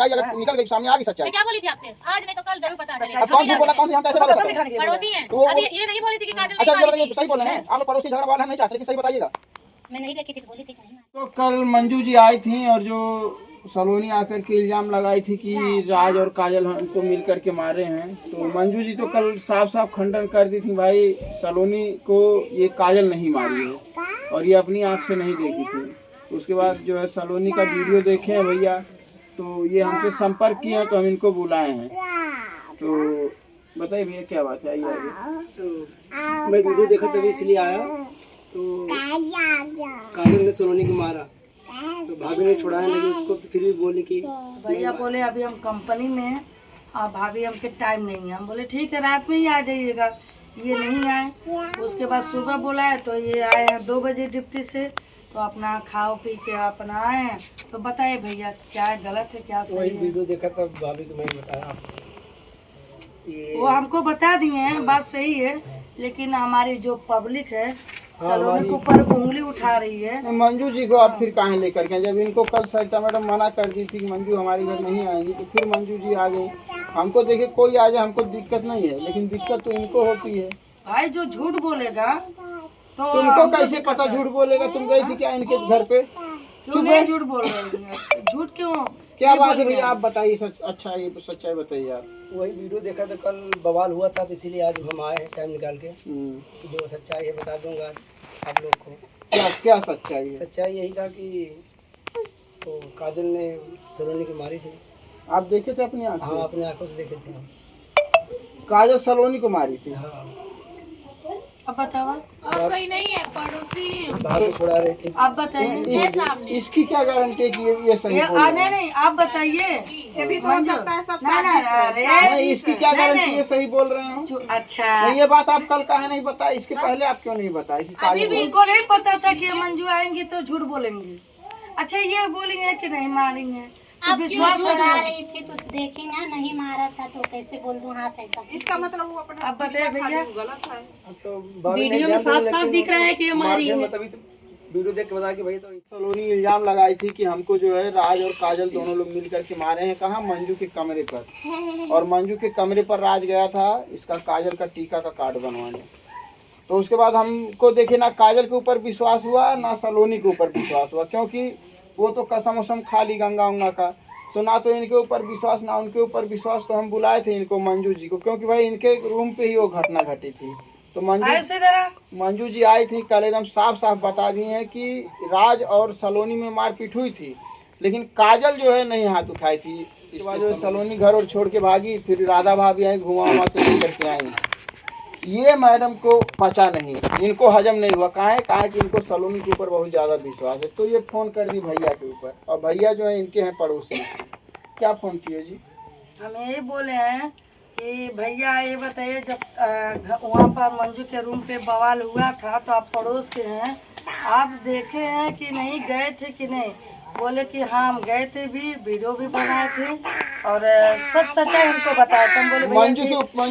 अगर निकल गई सामने आ गई सच्चाई। मैं क्या बोली थी आपसे, आज नहीं तो कल जरूर पता चलेगा। अब कौन झूठ बोला, कौन सी हम कैसे बात करें? पड़ोसी हैं, तो अभी ये नहीं बोली थी कि काजल अच्छा नहीं ये मारी बताइए, थी। सही बोल रहे हैं आप लोग? पड़ोसी झगड़ा वाला हम नहीं चाहते, लेकिन सही बताइएगा। मैं नहीं देखी थी तो बोली थी कि नहीं मारी। तो कल मंजू जी आई थी और जो सलोनी आकर के इल्जाम लगाई थी कि राज और काजल हमको मिल करके मारे हैं, तो मंजू जी तो कल साफ साफ खंडन कर दी थी, भाई सलोनी को ये काजल नहीं मारी है और ये अपनी आंख से नहीं देखी थी। उसके बाद जो है सलोनी का वीडियो देखे हैं भैया, तो ये हमसे संपर्क किए हैं, तो हम इनको बुलाए हैं। तो बताइए भैया क्या बात है, आइए आगे। तो मैं वीडियो देखा तभी इसलिए आया, तो काजल ने सलोनी को मारा तो भाभी ने छुड़ाया, लेकिन उसको फिर भी बोले कि भैया बोले अभी हम कंपनी में हैं और भाभी हमके टाइम नहीं है। हम बोले ठीक है रात में ही आ जाइएगा, ये नहीं आए। उसके बाद सुबह बुलाया है तो ये आए हैं 2 बजे डिप्टी से, तो अपना खाओ पी के अपना आए हैं। तो बताइए भैया क्या गलत है क्या सही वही है? वीडियो देखा तब भाभी को मैंने बताया वो हमको बता दिए हैं, बात सही है, लेकिन हमारी जो पब्लिक है सलोनी के ऊपर उंगली उठा रही है। मंजू जी को आप फिर कहाँ लेकर के? जब इनको कल सरिता मैडम मना कर दी थी कि मंजू हमारे घर नहीं आएंगी, तो फिर मंजू जी आ गई। हमको देखिए कोई आ जाए हमको दिक्कत नहीं है, लेकिन दिक्कत तो इनको होती है। भाई जो झूठ बोलेगा तो तुमको कैसे पता झूठ बोलेगा? तुम गई थी क्या इनके घर पे? क्यों नहीं झूठ बोल रही है? झूठ क्यों? क्या बात है भैया, आप बताइए सच। अच्छा ये सच्चाई बताइए आप। वही वीडियो देखा तो कल बवाल हुआ था, तो इसीलिए आज हम आए हैं टाइम निकाल के कि जो सच्चाई है बता दूंगा आप लोग को। क्या क्या सच्चाई है? सच्चाई यही था कि तो काजल ने सलोनी को मारी थी। आप देखे थे अपनी आँख हाँ से? अपने आंखों से देखे थे हम। काजल सलोनी को मारी थी? हाँ अब बताओ, और कोई नहीं है, पड़ोसी हैं। भाभी छुड़ा रही थी। आप बताइए। इसकी क्या गारंटी है कि ये सही बोल रहे हैं? नहीं आप बताइए। ये भी तो हो सकता है सब साजिश है। नहीं, इसकी क्या गारंटी है सही बोल रहे हो? अच्छा नहीं, ये बात आप कल काहे नहीं बताई? इसके पहले आप क्यों नहीं बताई कि काजल बोल- इनको नहीं पता था कि मंजू आएंगी तो झूठ बोलेंगी। अच्छा ये बोलेंगे कि नहीं मारेंगे, तो विश्वास छुड़ा रही थी तो देखी ना, नहीं मारा था तो कैसे बोल दूं हाथ ऐसा? इसका मतलब वो अपने अब बताइए भैया। गलत है। तो वीडियो में साफ साफ दिख रहा है कि हमारी तभी तो वीडियो देख के बता कि भाई तो सलोनी इल्जाम लगाई थी कि हमको जो है राज और काजल दोनों लोग मिल करके मारे हैं। कहाँ? मंजू के कमरे पर। और मंजू के कमरे पर राज गया था इसका काजल का टीका का कार्ड बनवाने। तो उसके बाद हमको देखे ना काजल के ऊपर विश्वास हुआ ना सलोनी के ऊपर विश्वास हुआ, क्योंकि वो तो कसम वसम खा ली गंगा उंगा का, तो ना तो इनके ऊपर विश्वास ना उनके ऊपर विश्वास। तो हम बुलाए थे इनको मंजू जी को, क्योंकि भाई इनके रूम पे ही वो घटना घटी थी। तो मंजू जी आई थी कल, एकदम साफ साफ बता दी हैं कि राज और सलोनी में मारपीट हुई थी, लेकिन काजल जो है नहीं हाथ उठाई थी। इसके बाद जो सलोनी घर और छोड़ के भागी, फिर राधा भाभी आई घुमा उमा के लेकर के आई। ये मैडम को पचा नहीं, इनको हजम नहीं हुआ। कहा कि इनको सलोनी के ऊपर बहुत ज़्यादा विश्वास है, तो ये फ़ोन कर दी भैया के ऊपर, और भैया जो है इनके हैं पड़ोसी। क्या फ़ोन किए जी? हम यही बोले हैं कि भैया ये बताइए, जब वहाँ पर मंजू के रूम पे बवाल हुआ था तो आप पड़ोस के हैं, आप देखे हैं कि नहीं, गए थे कि नहीं? बोले कि हाँ हम गए थे, भी वीडियो भी बनाए थे और सब सच्चाई हमको बताया था। हम बोले मंजू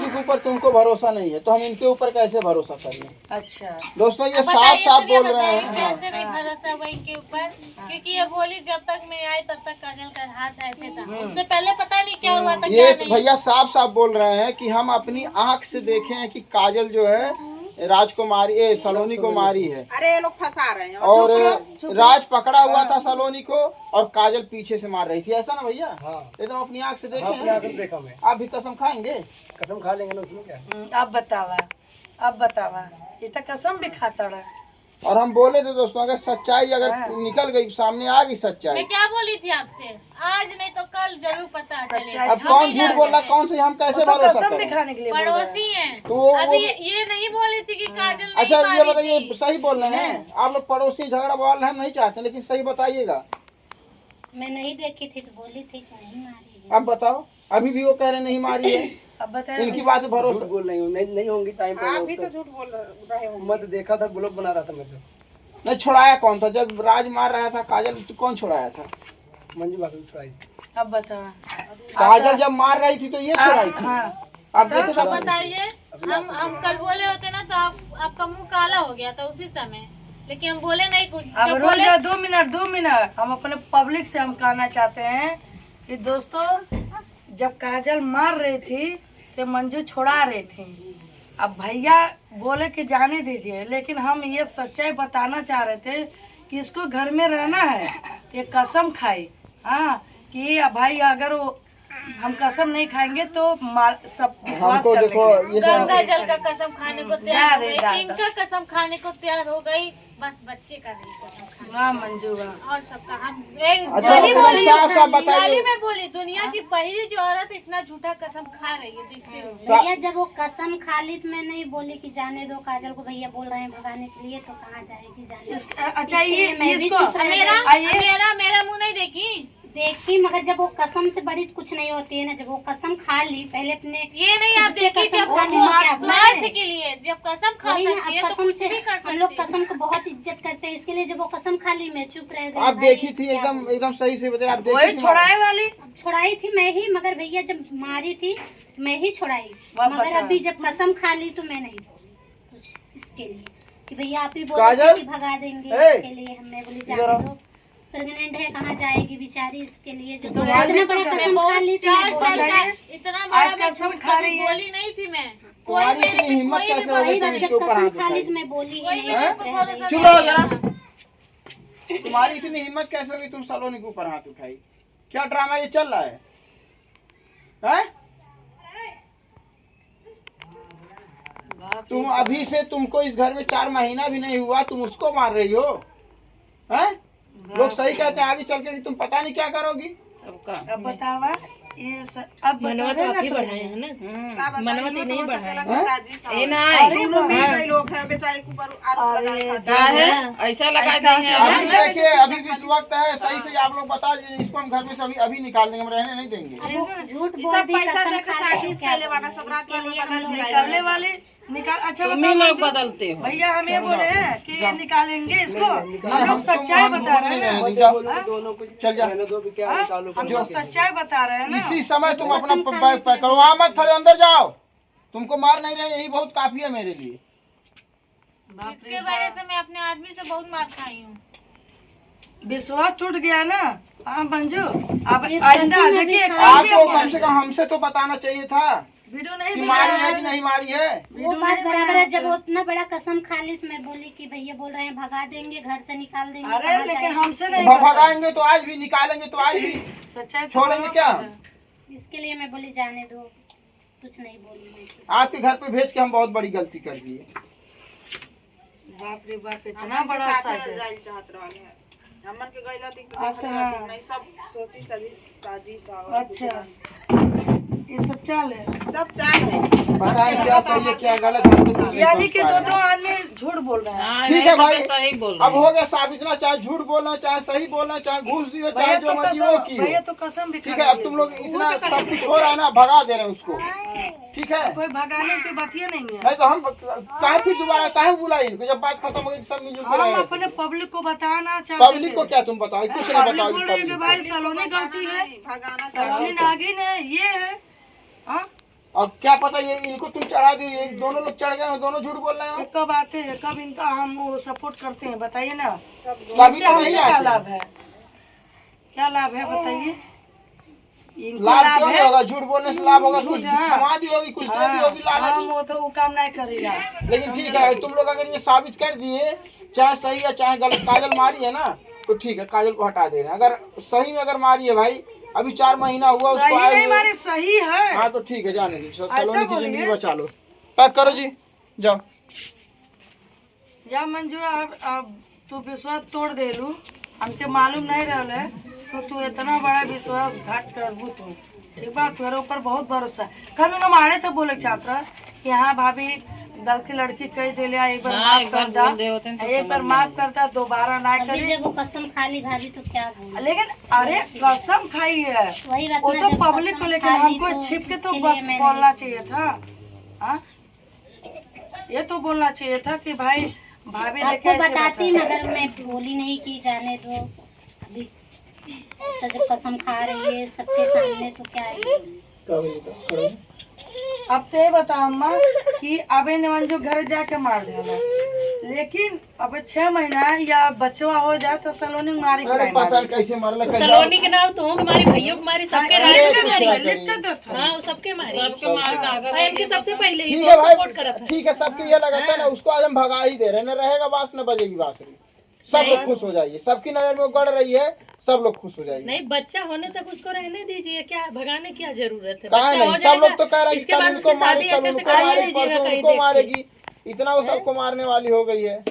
के ऊपर तुमको भरोसा नहीं है तो हम इनके ऊपर कैसे भरोसा करें? अच्छा दोस्तों ये साफ साफ बोल रहे हैं। कैसे नहीं भरोसा हुआ इनके ऊपर, क्योंकि ये बोली जब तक मैं आई तब तक काजल का हाथ ऐसे था, उससे पहले पता नहीं क्या हुआ था। ये भैया साफ साफ बोल रहे हैं कि हम अपनी आंख से देखे हैं कि काजल जो है राजकुमारी सलोनी को मारी है। अरे ये लोग फंसा रहे हैं। और राज पकड़ा हुआ था सलोनी को और काजल पीछे से मार रही थी, ऐसा ना भैया? हाँ एकदम अपनी आंख से देखे अपने आंखों से हैं। देखा मैं। आप भी कसम खाएंगे? कसम खा लेंगे ना, उसमें क्या। अब बतावा ये तो कसम भी खाता रहा। और हम बोले थे दोस्तों, अगर सच्चाई अगर निकल गई सामने आ गई सच्चाई। मैं क्या बोली थी आपसे, आज नहीं तो कल जरूर पता चलेगा। अब कौन झूठ बोल रहा, कौन से हम कैसे भरोसा करें? पड़ोसी हैं। तो अभी ये नहीं बोली थी कि काजल नहीं अच्छा ये मारी बताइए, थी। सही बोल रहे हैं आप लोग? पड़ोसी झगड़ा बवाल हम नहीं चाहते, लेकिन सही बताइएगा। मैं नहीं देखी थी तो बोली थी कि नहीं मारी है। अब बताओ, अभी भी वो कह रहे नहीं मारी है। अब बताइए इनकी बात पे भरोसा झूठ बोल रही हूँ, नहीं होंगी टाइम आप पर। भी तो झूठ बोल रहे हो। मैं तो देखा था, ब्लॉग बना रहा था मैं तो। नहीं। छुड़ाया कौन था जब राज मार रहा था काजल? तो कौन छुड़ाया था? मंजू भाभी को छुड़ाई थी। अब बतावा। काजल जब मार रही थी तो ये छुड़ाई थी। आप देखे तो बताइए, हम कल बोले होते ना तो आपका मुंह काला हो गया था उसी समय, लेकिन हम बोले नहीं कुछ। अब रुक जाओ 2 मिनट, हम अपने पब्लिक से हम कहना चाहते हैं कि दोस्तों जब काजल मार रही थी तो मंजू छुड़ा रही थी। अब भैया बोले कि जाने दीजिए, लेकिन हम ये सच्चाई बताना चाह रहे थे कि इसको घर में रहना है। ये कसम खाई, हाँ, कि भाई अगर वो हम कसम नहीं खाएंगे तो सब विश्वास हमको कर देखो लेंगे। ये गंगा सब जल का कसम खाने को तैयार हो गई, इनका कसम खाने को तैयार हो गई, बस बच्चे का नहीं कसम खाने। वाह मंजू वाह। और सबका हम अच्छा, गाली बोली, साफ साफ बताइए। गाली में बोली, दुनिया की पहली जो औरत इतना झूठा कसम खा रही है, देखते हो। भैया जब वो कसम खा ली तो मैं नहीं बोली कि जाने दो काजल को, भैया बोल रहे हैं भगाने के लिए, तो कहाँ जाएगी जाने दो। अच्छा ये मैं भी इसको चुप रह मेरा मेरा मुंह नहीं देखी, देखी, मगर जब वो कसम से बड़ी कुछ नहीं होती है ना। जब वो कसम खा ली पहले अपने ये नहीं आप जिससे देखी कसम जब खा ली वो वो क्या स्वार्थ के लिए जब कसम खा वही ना, सकती है अब तो कसम कुछ से भी कर हम लोग सकती है। कसम को बहुत इज्जत करते हैं, इसके लिए जब वो कसम खा ली मैं चुप रह गई। आप भाई, देखी थी, क्या एकदम एकदम सही से बताइए। आप वही देखी थी? छुड़ाए वाली। अब छुड़ाई थी मैं ही, मगर भैया जब मारी थी मैं ही छुड़ाई, वाह, मगर बताओ। अभी जब कसम खा ली तो मैं नहीं बोली कुछ इसके लिए कि भैया आप ही बोले काजल? थे कि भगा देंगे, ए! इसके लिए मैं बोली इधर जाने आओ। दो, प्रेग्नेंट है कहाँ जाएगी बेचारी, इसके लिए जब तो वो यार, इतना बड़ा कसम खा ली तो 4 मैं साल बोली। का इतना आज बड़ा मैं कसम झूठ खा कभी रही है। बोली नहीं थी मैं। कोई तुम्हारी मेरे इतनी पे हिम्मत कोई कैसे भी हो गई वही तुम बात, इसके जब ऊपर हाथ कसम खा ली तो उठाई? मैं बोली ही कोई नहीं, मेरे चुप पे रह भरोसा गई। चुप रहो जरा। तुम्हारी इतनी हिम्मत कैसे होगी तुम सलोनी के ऊपर हाथ उठाई? क्या ड्रामा ये चल रहा है? हैं? तुम अभी से, तुमको इस घर में 4 महीना भी नहीं हुआ, तुम उसको मार रही हो? हैं? लोग सही कहते हैं, आगे चल के तुम पता नहीं क्या करोगी। अब बतावा ये अब मनवा तो आप ही बढ़ाए हैं ना। मनवती नहीं बढ़ाए लोग हैं बेचारे के ऊपर आरोप लगा रहे ऐसा लगा दी है। अभी देखिए, अभी भी वक्त है, सही से आप लोग बता दीजिए। इसको हम घर में से अभी निकाल देंगे, हम रहने नहीं देंगे। अब वो झूठ ये बोल सब दी, पैसा कसम देके खा शादी ली, से क्या पहले वाला सब रात इसके में लिए हम लोग निकालने वाले निकाल। अच्छा तुम बताओ ही लोग मंजू, बदलते हो। भैया हम ये बोले हैं कि ये निकालेंगे इसको, हम लोग सच्चाई हम बता रहे नहीं हैं रहने ना। देंगे। जाओ। दोनों को चल जा। रहने दो भी, क्या निकालो हम लोग सच्चाई बता रहे हैं ना। इसी समय तुम अपना बैग पैक करो, वहाँ मत खड़े, अंदर जाओ। तुमको मार नहीं रहे, यही बहुत काफी है मेरे लिए। इसके वजह से मैं अपने आदमी से बहुत मार खाई हूँ। विश्वास टूट गया ना। हाँ मंजू, अब ये आइंदा कसम देखिए अभी आपको कम से कम हमसे तो बताना चाहिए था वीडियो नहीं कि बना मारी है है। कि नहीं मारी है। वो बात बराबर है, जब वो उतना बड़ा कसम खा ली तो मैं बोली कि भैया बोल रहे हैं भगा देंगे, घर से निकाल देंगे, अरे कहाँ लेकिन जाएगी? हमसे नहीं करता। भगाएंगे तो आज भी, निकालेंगे तो आज भी, सच्चाई तो छोड़ेंगे क्या? इसके लिए मैं बोली जाने दो, कुछ नहीं बोली मैं। आपके घर पे भेज के हम बहुत बड़ी गलती कर दिए। बाप रे बाप, इतना बड़ा साज है। जाइल चाहत रहले हैं हमन के गइला दिन के अब तो हाँ। नहीं सब सोची सजी साजी सावर अच्छा ये सब चाल है। सब चाल है। पता नहीं क्या सही है क्या गलत है, हम तो कुछ नहीं यानी कि समझ पा रहे दो आदमी झूठ बोल रहे हैं। हाँ, ठीक नहीं, है सब भाई, सही बोल अब रहे हो गया साबित ना, चाहे झूठ बोलना, चाहे सही बोलना, चाहे घूस दियो, चाहे भैया जो तो मर्जी वो कसम, की भैया हो। तो कसम भी ठीक खा है, अब लिए। तुम लोग इतना सब कुछ हो रहा है ना, भगा दे रहे हैं उसको। ठीक है, कोई भगाने की बात ये नहीं है। नहीं तो हम काहे फिर दोबारा काहे बुलाई इनको? जब बात खत्म हो गई सब मिलजुल के हम रहे। अपने पब्लिक को बताना चाहते पब्लिक को क्या तुम बताओ? कुछ नहीं पब्लिक बताओ बोल रही है कि पब्लिक भाई सलोनी गलती है, भगाना सलोनी नागिन है, ये है। हाँ? अब क्या पता ये इनको तुम चढ़ा दी, ये दोनों लोग चढ़ गए हो, दोनों झूठ बोल रहे हो। एक कब आते हैं, कब इनका हम वो सपोर्ट करते हैं बताइए ना। कभी इनसे तो हमसे नहीं क्या आते। लाभ है? क्या लाभ है बताइए? इनको लाभ लाभ क्यों नहीं है। होगा? झूठ बोलने से लाभ होगा, कुछ झूठ, हाँ। कमा दी होगी, कुछ दे दी होगी हम लालच। वो तो वो काम नहीं करेगा। लेकिन ठीक है, तुम लोग अगर ये साबित कर दिए, चाहे सही है चाहे गलत, काजल मारी है ना, तो ठीक है, काजल को हटा दे रहे हैं। अगर सही में अगर मारी है भाई, अभी 4 महीना हुआ उसको सही आए नहीं हुए। मारे, सही है। हाँ तो ठीक है, जाने दीजिए, ऐसा सलोनी की बोलिए। जिंदगी बचा लो। पैक करो जी, जाओ। या मंजू अब तू विश्वास तोड़ देलू, हमके मालूम नहीं रहले तो तू इतना बड़ा विश्वास घाट करबू तू। ठीक बा, तुम्हारे ऊपर बहुत भरोसा। कल में हमारे तो बोले छात्रा कि हाँ भाभी गलती लड़की कह दिले, एक बार हाँ, माफ एक बार कर दा, बोल दे होते हैं तो एक बार माफ करता, दोबारा ना अभी करे। जब वो कसम खा ली भाभी तो क्या बोली? लेकिन अरे कसम खाई है वही बात वो ना, तो जब पब्लिक को, कसम लेकिन खा ली हमको तो छिप के तो इसके लिए मैंने- बोलना चाहिए था। हाँ? ये तो बोलना चाहिए था कि भाई भाभी ने आपको कैसे बताती, बताया। मगर मैं बोली नहीं कि जाने दो। अभी ऐसा जब कसम खा रही है सबके सामने तो क्या है? अब तो ये बता अम्मा कि अबे ने मंजू घर जाके मार दिया, लेकिन अब 6 महीना या बचवा हो जाए तो सलोनी मारी अरे पता नहीं कैसे मरल सलोनी के नाम तो हमारे भैयों के मारी सबके हाँ हाँ सबके मारी इनके सबसे पहले ही ठीक है सपोर्ट भाई, करत है। ठीक है, सबके ये लगाता है ना, उसको आज हम भगा ही दे रहे हैं, न रहेगा बांस न बजेगी बांसुरी, सब लोग खुश हो जाइए, सबकी नजर में गड़ रही है, सब लोग खुश हो जाइए। नहीं बच्चा होने तक उसको रहने दीजिए, क्या भगाने की क्या जरूरत है? कहा बच्चा हो नहीं, सब लोग जाएगा, तो कह रहे हैं इसके बाद कल उनको उसकी शादी मारेगी, कल अच्छे से उनको करा मारेगी, लीजिएगा परसों कहीं उनको देख के। मारेगी, इतना वो सबको मारने वाली हो गई है।